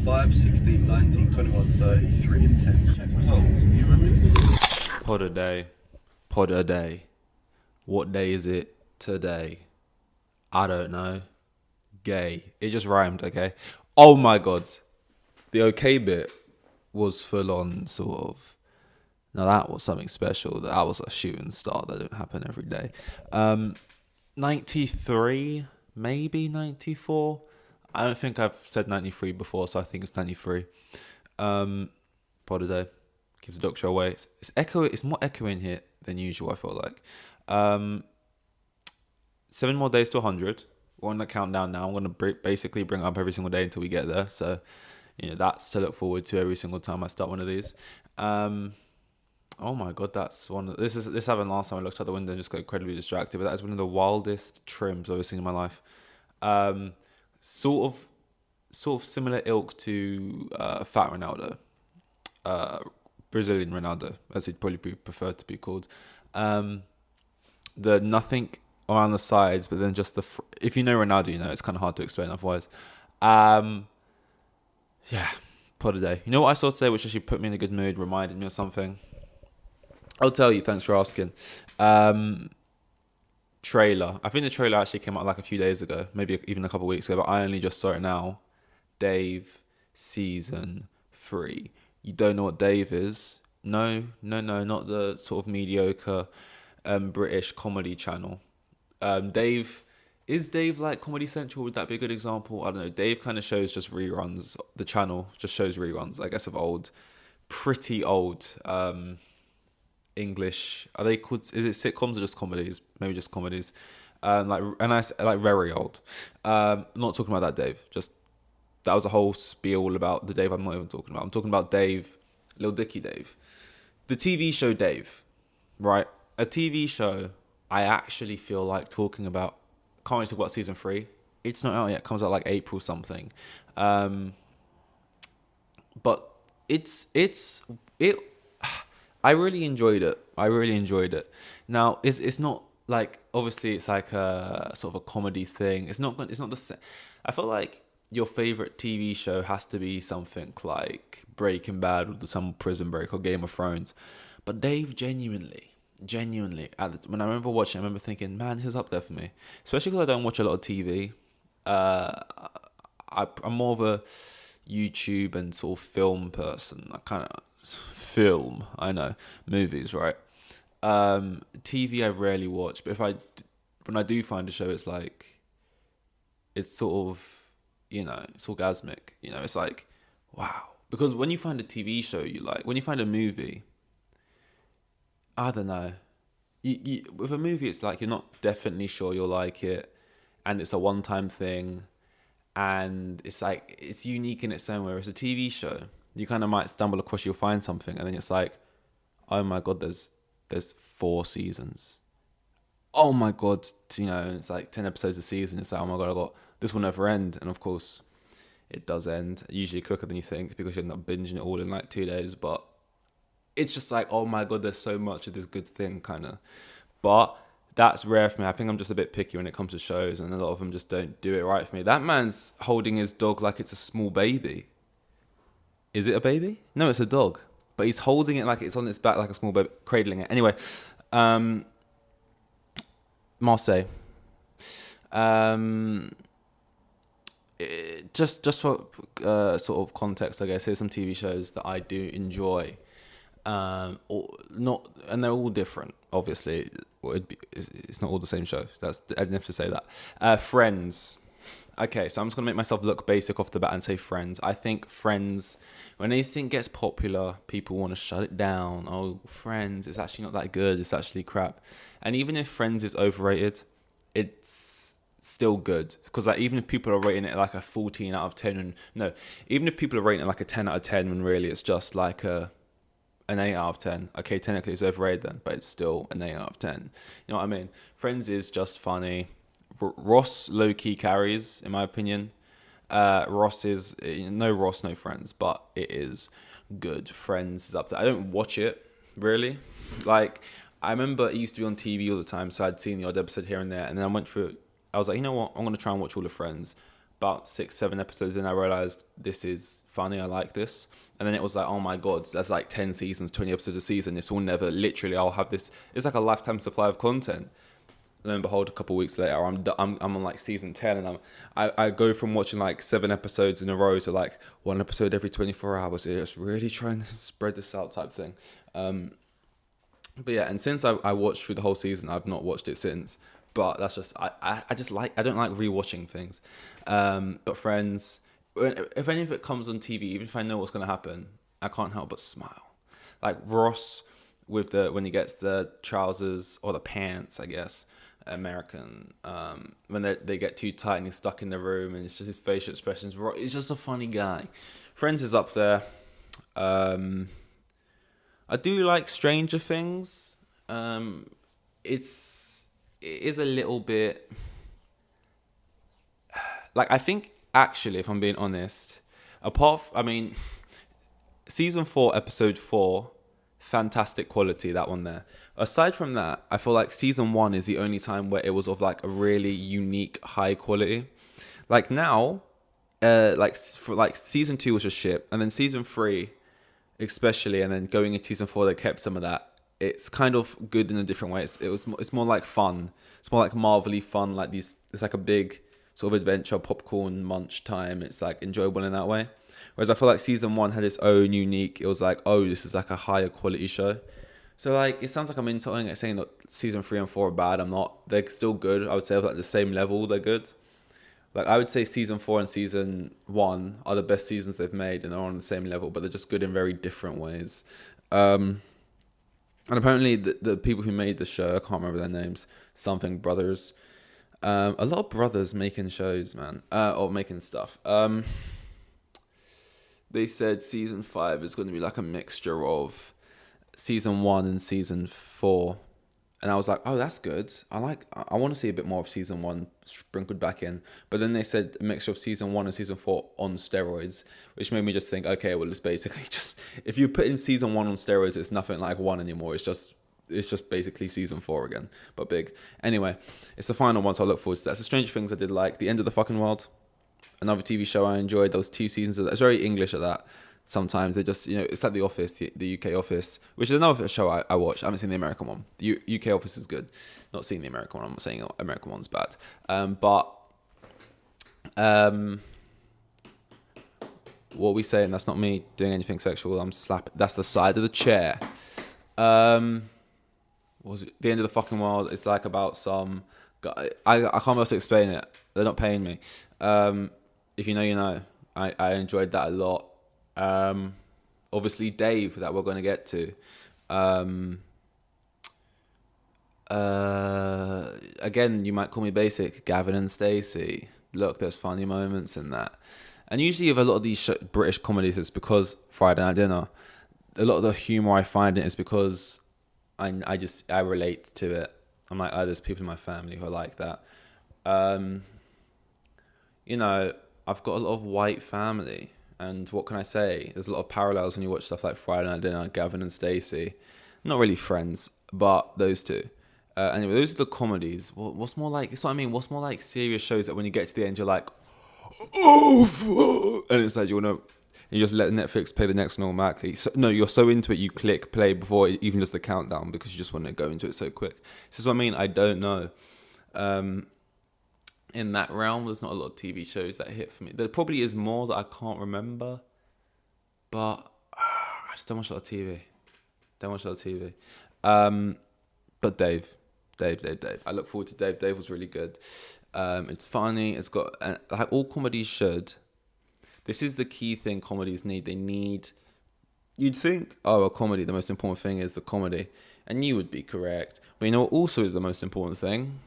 5, 16, 19, 21, 33, and 10. Check results. You remember? Pod a day. Pod a day. What day is it today? I don't know. Gay. It just rhymed, okay? Oh my god. The okay bit was full on, sort of. Now that was something special. That was a shooting star that didn't happen every day. 93, maybe 94. I don't think I've said 93 before, so I think it's 93. Pod a day. Keeps the doctor away. It's more echoing here than usual, I feel like. 7 more days to 100. We're on the countdown now. I'm going to basically bring it up every single day until we get there. So, that's to look forward to every single time I start one of these. Oh my god, that's one. This happened last time I looked out the window and just got incredibly distracted. But that is one of the wildest trims I've ever seen in my life. Sort of similar ilk to Fat Ronaldo, Brazilian Ronaldo, as he'd probably be preferred to be called. The nothing around the sides, but then just if you know Ronaldo, it's kind of hard to explain otherwise. Yeah, pod a day. You know what I saw today, which actually put me in a good mood, reminded me of something. I'll tell you. Thanks for asking. Trailer. I think the trailer actually came out like a few days ago, maybe even a couple of weeks ago, but I only just saw it now. Dave season 3. You don't know what Dave is? No, not the sort of mediocre British comedy channel. Dave like Comedy Central? Would that be a good example? I don't know. Dave kind of shows just reruns. The channel just shows reruns, I guess, of pretty old English. Are they called? Is it sitcoms or just comedies? Maybe just comedies. Like very old. Not talking about that Dave. Just that was a whole spiel about the Dave I'm not even talking about. I'm talking about Dave, Lil Dicky Dave, the TV show Dave, right? A TV show I actually feel like talking about. Can't really talk about season 3. It's not out yet. It comes out like April something. But it. I really enjoyed it. Now, it's not like, obviously it's like a sort of a comedy thing. It's not the same. I feel like your favorite TV show has to be something like Breaking Bad or some Prison Break or Game of Thrones. But Dave genuinely, when I remember watching, I remember thinking, man, this is up there for me. Especially because I don't watch a lot of TV. I'm more of a YouTube and sort of film person. I kind of film, I know, movies, right? TV I rarely watch, but when I do find a show, it's like, it's sort of, it's orgasmic. It's like, wow. Because when you find a TV show you like, when you find a movie, I don't know. You with a movie, it's like you're not definitely sure you'll like it, and it's a one-time thing, and it's like it's unique in its own way. Whereas a TV show, you kind of might stumble across, you'll find something, and then it's like, oh my god, there's 4 seasons. Oh my god, it's like 10 episodes a season. It's like, oh my god, this will never end, and of course, it does end. Usually quicker than you think because you end up binging it all in like 2 days, but. It's just like, oh my god, there's so much of this good thing, kind of. But that's rare for me. I think I'm just a bit picky when it comes to shows, and a lot of them just don't do it right for me. That man's holding his dog like it's a small baby. Is it a baby? No, it's a dog. But he's holding it like it's on its back like a small baby, cradling it. Anyway, Marseille. Just for sort of context, I guess, here's some TV shows that I do enjoy. Or not, and they're all different. Obviously, it's not all the same show. I didn't have to say that. Friends. Okay, so I'm just gonna make myself look basic off the bat and say Friends. I think Friends, when anything gets popular, people want to shut it down. Oh, Friends, it's actually not that good. It's actually crap. And even if Friends is overrated, it's still good, because like, even if people are rating it like a 14 out of 10, even if people are rating it like a 10 out of 10, when really it's just like an 8 out of 10. Okay, technically it's overrated then, but it's still an 8 out of 10. You know what I mean? Friends is just funny. Ross low-key carries, in my opinion. Ross is... No Ross, no Friends, but it is good. Friends is up there. I don't watch it, really. Like, I remember it used to be on TV all the time, so I'd seen the odd episode here and there, and then I went through... I was like, you know what? I'm going to try and watch all the Friends. about 6-7 episodes in, I realized this is funny. I like this. And then it was like, oh my god, that's like 10 seasons, 20 episodes a season. This will never, literally, I'll have this. It's like a lifetime supply of content. And then behold, a couple of weeks later, I'm on like season 10, and I go from watching like 7 episodes in a row to like 1 episode every 24 hours. It's really trying to spread this out type thing. But yeah, and since I watched through the whole season, I've not watched it since. But that's just I don't like rewatching things. But Friends, if any of it comes on TV, even if I know what's gonna happen, I can't help but smile. Like Ross with when he gets the trousers or the pants, I guess, American, when they get too tight and he's stuck in the room, and it's just his facial expressions. He's just a funny guy. Friends is up there. I do like Stranger Things. It is a little bit like, I think actually, if I'm being honest, season 4, episode 4, fantastic quality, that one there. Aside from that, I feel like season 1 is the only time where it was of like a really unique high quality. Like now, season 2 was just shit, and then season 3 especially, and then going into season 4 they kept some of that. It's kind of good in a different way. It's more like fun. It's more like Marvel-y fun, like these. It's like a big sort of adventure popcorn munch time. It's like enjoyable in that way. Whereas I feel like season 1 had its own unique. It was like, oh, this is like a higher quality show. So like, it sounds like I'm insulting it, saying that season 3 and 4 are bad. I'm not. They're still good. I would say of like the same level, they're good. Like, I would say season 4 and season 1 are the best seasons they've made, and they're on the same level, but they're just good in very different ways. And apparently the people who made the show, I can't remember their names, something brothers. A lot of brothers making shows, man, or making stuff. They said season 5 is going to be like a mixture of season 1 and season 4. And I was like, oh, that's good. I want to see a bit more of season 1 sprinkled back in. But then they said a mixture of season 1 and season 4 on steroids, which made me just think, okay, well, it's basically just, if you put in season 1 on steroids, it's nothing like 1 anymore. It's just basically season 4 again, but big. Anyway, it's the final one, so I look forward to that. So Stranger Things I did like. The End of the Fucking World, another TV show I enjoyed. Those 2 seasons of that. It's very English at that. Sometimes they just, it's like The Office, the UK Office, which is another show I watch. I haven't seen the American one. The UK Office is good. Not seen the American one. I'm not saying the American one's bad. But what are we saying? That's not me doing anything sexual. I'm slapping. That's the side of the chair. What was it? The End of the Fucking World. It's like about some guy. I can't be able to explain it. They're not paying me. If you know, you know. I enjoyed that a lot. Obviously Dave, that we're going to get to. Again, you might call me basic. Gavin and Stacey. Look, there's funny moments in that. And usually with a lot of these British comedies, it's because Friday Night Dinner. A lot of the humour I find in it is because I relate to it. I'm like, oh, there's people in my family who are like that. I've got a lot of white family. And what can I say? There's a lot of parallels when you watch stuff like Friday Night Dinner, Gavin and Stacey. Not really Friends, but those two. Anyway, those are the comedies. What's more like, it's what I mean, what's more like serious shows that when you get to the end, you're like, oh, fuck. And it's like, you just let Netflix play the next one automatically. You're so into it, you click play before it even does the countdown because you just want to go into it so quick. This is what I mean, I don't know. In that realm, there's not a lot of TV shows that hit for me. There probably is more that I can't remember, but I just don't watch a lot of TV. But Dave. I look forward to Dave. Dave was really good. It's funny. It's got, like all comedies should. This is the key thing comedies need. You'd think, a comedy, the most important thing is the comedy. And you would be correct. But you know what also is the most important thing?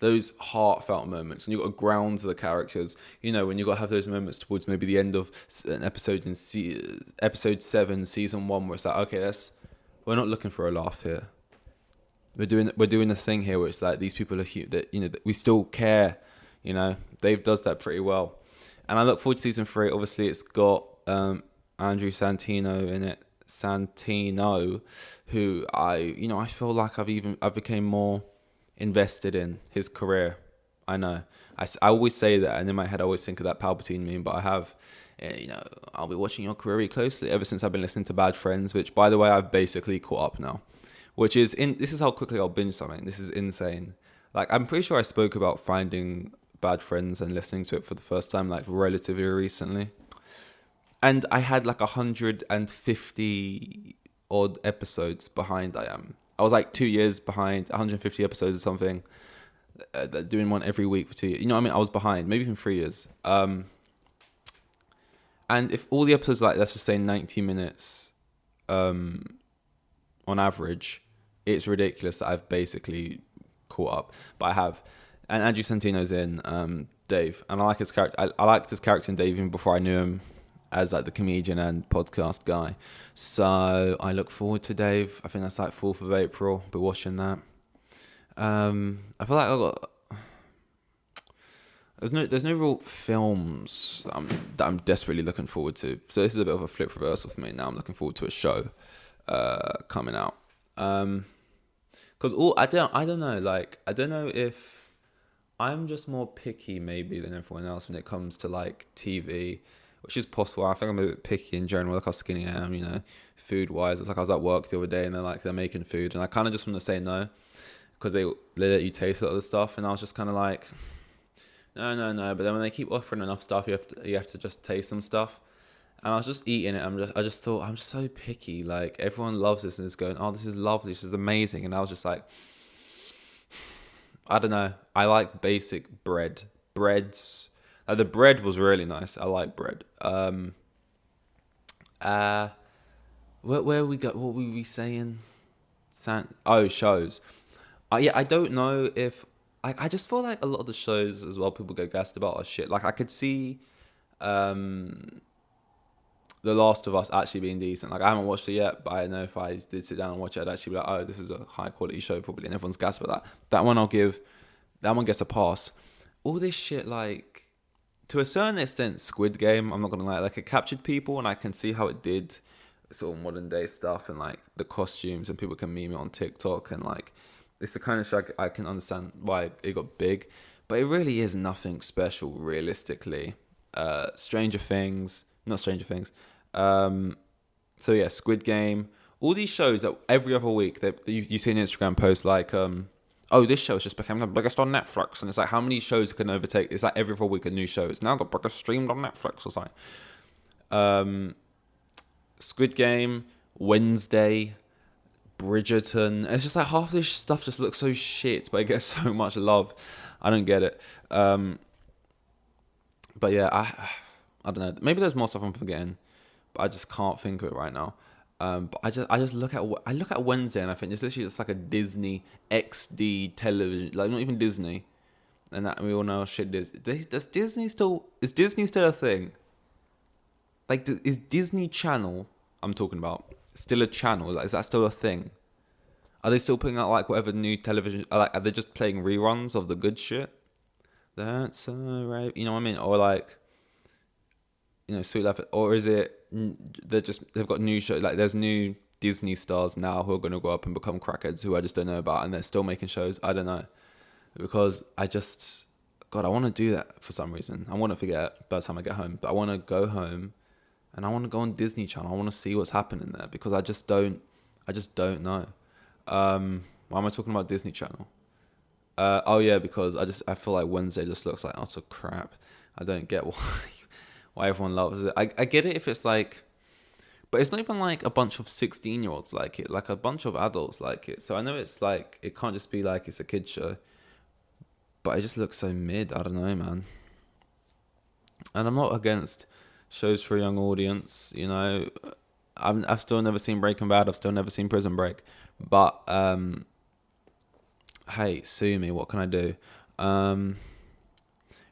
Those heartfelt moments, when you've got to ground the characters, when you've got to have those moments towards maybe the end of an episode in episode 7, season 1, where it's like, okay, we're not looking for a laugh here. We're doing a thing here where it's like these people are that we still care. Dave does that pretty well, and I look forward to season 3. Obviously, it's got Andrew Santino in it. Santino, who I feel like I've become more invested in his career. I know. I always say that, and in my head I always think of that Palpatine meme. But I have, I'll be watching your career very closely ever since I've been listening to Bad Friends, which by the way I've basically caught up now. Which is this is how quickly I'll binge something. This is insane. Like I'm pretty sure I spoke about finding Bad Friends and listening to it for the first time like relatively recently. And I had like 150 odd episodes behind. I was like 2 years behind, 150 episodes or something. Doing one every week for 2 years. You know what I mean? I was behind, maybe even 3 years. And if all the episodes like, let's just say 90 minutes on average, it's ridiculous that I've basically caught up. But I have. And Andrew Santino's in Dave. And I like his character. I liked his character in Dave even before I knew him as like the comedian and podcast guy. So I look forward to Dave. I think that's like 4th of April. Be watching that. I feel like there's no real films that I'm desperately looking forward to. So this is a bit of a flip reversal for me. Now I'm looking forward to a show coming out. Because I don't know. Like I don't know if I'm just more picky maybe than everyone else when it comes to like TV, which is possible. I think I'm a bit picky in general. Look how skinny I am, food wise. It's like I was at work the other day and they're making food and I kind of just want to say no because they let you taste a lot of the stuff and I was just kind of like, no. But then when they keep offering enough stuff, you have to just taste some stuff. And I was just eating it. I just thought I'm just so picky. Like everyone loves this and it's going, oh, this is lovely, this is amazing. And I was just like, I don't know. I like basic breads. The bread was really nice. I like bread. Where we go? What were we saying? Shows. Yeah, I don't know if I just feel like a lot of the shows as well people get gassed about are shit. Like I could see, The Last of Us actually being decent. Like I haven't watched it yet, but I know if I did sit down and watch it, I'd actually be like, oh, this is a high quality show probably, and everyone's gassed about that. That one gets a pass. All this shit, like to a certain extent, Squid Game, I'm not gonna lie, like it captured people, and I can see how it did sort of modern day stuff and like the costumes, and people can meme it on TikTok, and like it's the kind of show I can understand why it got big, but it really is nothing special realistically. Stranger Things. So yeah, Squid Game. All these shows that every other week that you see an Instagram post like, oh, this show has just become the biggest on Netflix, and it's like how many shows can overtake? It's like every other week a new show. It's now the biggest streamed on Netflix or something. Squid Game, Wednesday, Bridgerton. It's just like half this stuff just looks so shit, but it gets so much love. I don't get it. But yeah, I don't know. Maybe there's more stuff I'm forgetting, but I just can't think of it right now. But I just look at Wednesday and I think it's literally just like a Disney XD television, like not even Disney, and that we all know how shit is. Is Disney still a thing? Like is Disney Channel I'm talking about still a channel? Like, is that still a thing? Are they still putting out like whatever new television? Like are they just playing reruns of the good shit? That's alright. You know what I mean? Or like, Sweet Life, or is it they've got new shows, like there's new Disney stars now who are going to grow up and become crackheads who I just don't know about, and they're still making shows. I don't know, because I want to do that for some reason. I want to forget by the time I get home, but I want to go home and I want to go on Disney Channel. I want to see what's happening there because I just don't know. Why am I talking about Disney Channel? Because I feel like Wednesday just looks like utter crap. I don't get why everyone loves it. I get it if it's like, but it's not even like a bunch of 16-year-olds like it, like a bunch of adults like it. So I know it's like, it can't just be like it's a kid show, but it just looks so mid. I don't know, man. And I'm not against shows for a young audience, I've still never seen Breaking Bad. I've still never seen Prison Break, but hey, sue me. What can I do?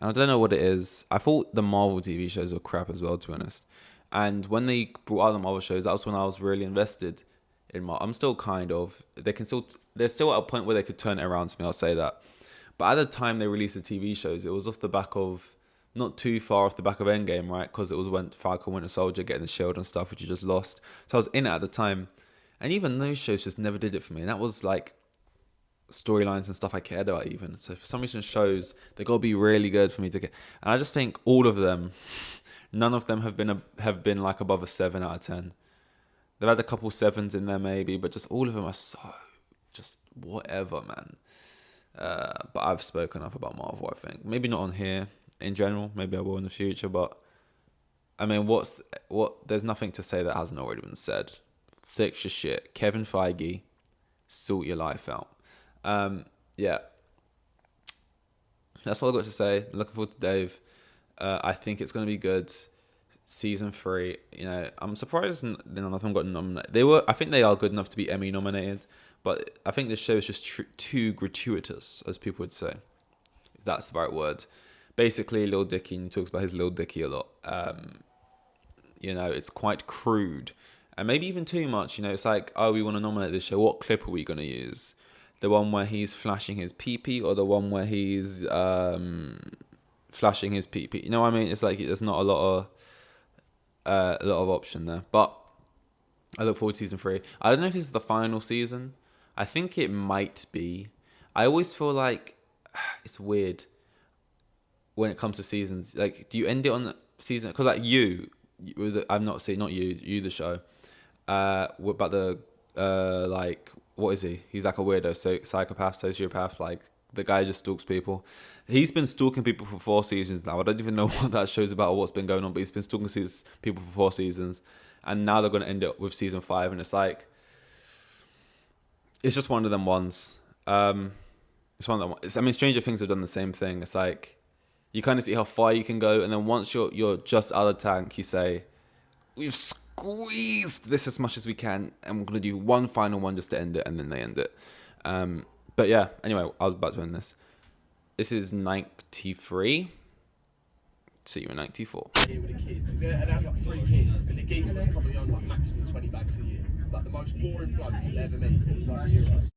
And I don't know what it is. I thought the Marvel TV shows were crap as well, to be honest. And when they brought out the Marvel shows, that was when I was really invested in Marvel. I'm still kind of. They're still at a point where they could turn it around for me, I'll say that. But at the time they released the TV shows, it was off the back of, not too far off the back of Endgame, right? Because it was when Falcon Winter Soldier getting the shield and stuff, which you just lost. So I was in it at the time. And even those shows just never did it for me. And that was like storylines and stuff I cared about even. So for some reason shows, they got to be really good for me to get. And I just think all of them, none of them have been like above a 7 out of 10. They've had a couple 7s in there maybe, but just all of them are so just whatever, man. But I've spoken enough about Marvel, I think. Maybe not on here in general. Maybe I will in the future. But I mean, there's nothing to say that hasn't already been said. Fix your shit. Kevin Feige, sort your life out. Yeah. That's all I got to say. Looking forward to Dave. I think it's going to be good. Season 3, I'm surprised none of them got nominated. I think they are good enough to be Emmy nominated, but I think this show is just too gratuitous, as people would say, if that's the right word. Basically, Lil Dicky, and he talks about his Lil Dicky a lot. It's quite crude, and maybe even too much. It's like, oh, we want to nominate this show. What clip are we going to use? The one where he's flashing his pee-pee, or the one where he's flashing his pee-pee? You know what I mean? It's like there's not a lot of option there, but I look forward to season 3. I don't know if this is the final season. I think it might be. I always feel like it's weird when it comes to seasons. Like, do you end it on the season? Because like I've not seen, not you the show. About the like, what is he? He's like a weirdo, psychopath, sociopath. Like the guy just stalks people. He's been stalking people for 4 seasons now. I don't even know what that show's about or what's been going on, but he's been stalking people for 4 seasons. And now they're going to end it with season 5. And it's like, it's just one of them ones. It's one of them ones. I mean, Stranger Things have done the same thing. It's like, you kind of see how far you can go. And then once you're just out of the tank, you say, we've squeezed this as much as we can. And we're going to do one final one just to end it. And then they end it. But yeah, anyway, I was about to end this. This is 93. See you in 94. Here with the kids, and I've got 3 kids, and the geezer was probably on like maximum 20 bags a year. Like the most boring bloke you'll ever meet. Like,